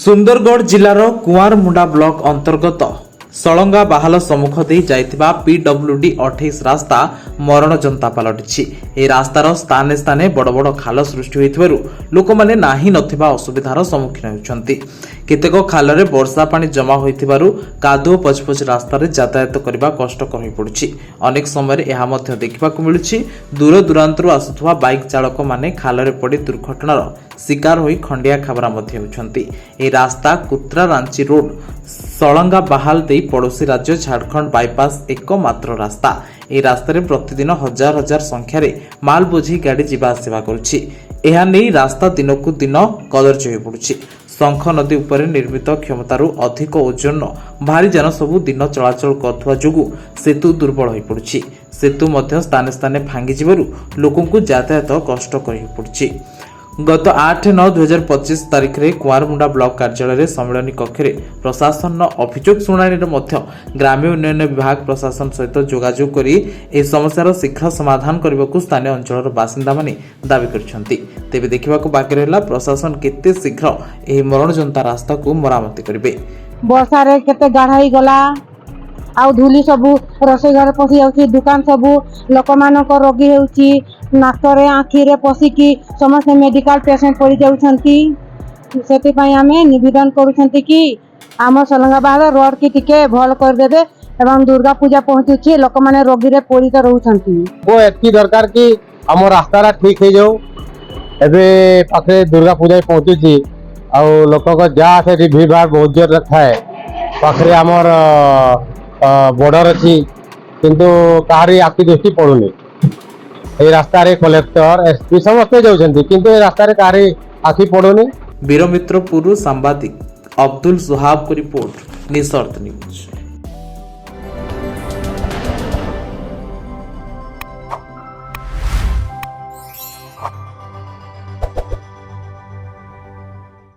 Sundargarh जिलार Kuarmunda block अंतर्गत सलंगा बाहाल सम्मुख दे जाइथिबा PWD 28 रास्ता मरण जनता पलटिछि। ए रास्तार स्थाने स्थाने बड़ बड़ खाल सृष्टि होइथिबारु लोकमाने नाही नथिबा असुविधार सम्मुखीन होउछन्ति। केतेक खालरे वर्षा पानी जमा होइथिबारु कादो पचपच रास्ता रे यातायात करबा कष्टकर होई पडुछि। अनेक समय एहा मध्य देखिबाकु मिलुछि दूर दूरांतरु आसुथुवा बाइक चालक माने खालरे पड़ी दुर्घटनार शिकार होई खंडिया खाबरा मध्य होउछन्ति। ए रास्ता कुत्रा रांची रोड सलंगा बाहाल दे पड़ोशी राज्य झारखंड बाईपास एकमात्र रास्ता। ए रास्तार प्रतिदिन हजार हजार संख्यार माल बोझी गाड़ी जीवा आसिबा करुछि। एहा नै रास्ता दिनकु दिन कदर्ज होई पडुछि। शंख नदी उपर निर्मित क्षमतारू अधिक ओजन भारी जान सबु दिन चलाचल करथुवा जोगु सेतु दुर्बल होई पडुछि। सेतु मध्य स्थाने स्थाने भांगी जिबारु लोकंकु यातायात कष्टकर होई पडुछि। गत 8-9-2025 तारिख में कुआरमुंडा ब्लॉक कार्यालय सम्मेलन कक्ष प्रशासन अभियोग शुणाणी ग्राम्य उन्नयन विभाग प्रशासन सहित जोगाजोग कर समस्यार शीघ्र समाधान करने को स्थानीय अंचल बासिंदा माने दावी करछन्ति। तेबे देखिबा बाकी रहा प्रशासन केते शीघ्र एही मरण जनता रास्ता को मरामती करिवे। वर्षा रे केते गाढ़ाई गला आउ धूली सबू रोषे घर पशि जाउछि। दुकान सबू लोक मानक रोगी होउछि। नाकरे आखिरे पशिकी समस्त मेडिकल पेशेंट पड़ी जाउछन्ति। सेति पई आमे निवेदन करूछन्ति कि आम सलंगा बाहाल रोड की टिके भल कर देबे एवं दुर्गा पूजा पहुंचुछि लोक माने रोगी रे पीड़ित रहउछन्ति। वो एतकी दरकार कि आम रास्ता ठीक हो जाऊ। एबे पाखे दुर्गा पूजा पहुंचुछि आउ लोक को जा से भीड़ भाड़ बहुत जोर थाए। पाखे आमर बॉर्डर अच्छी किंतु कहारी आखि दृष्टि पड़ुनी। ए रास्ता रे कलेक्टर एसपी समस्त जाउछन्ति किंतु ए रास्ता रे कहारी आखि पड़ुनी। वीरमित्रपुर सांबादिक अब्दुल सुहाब को रिपोर्ट निसर्त न्यूज।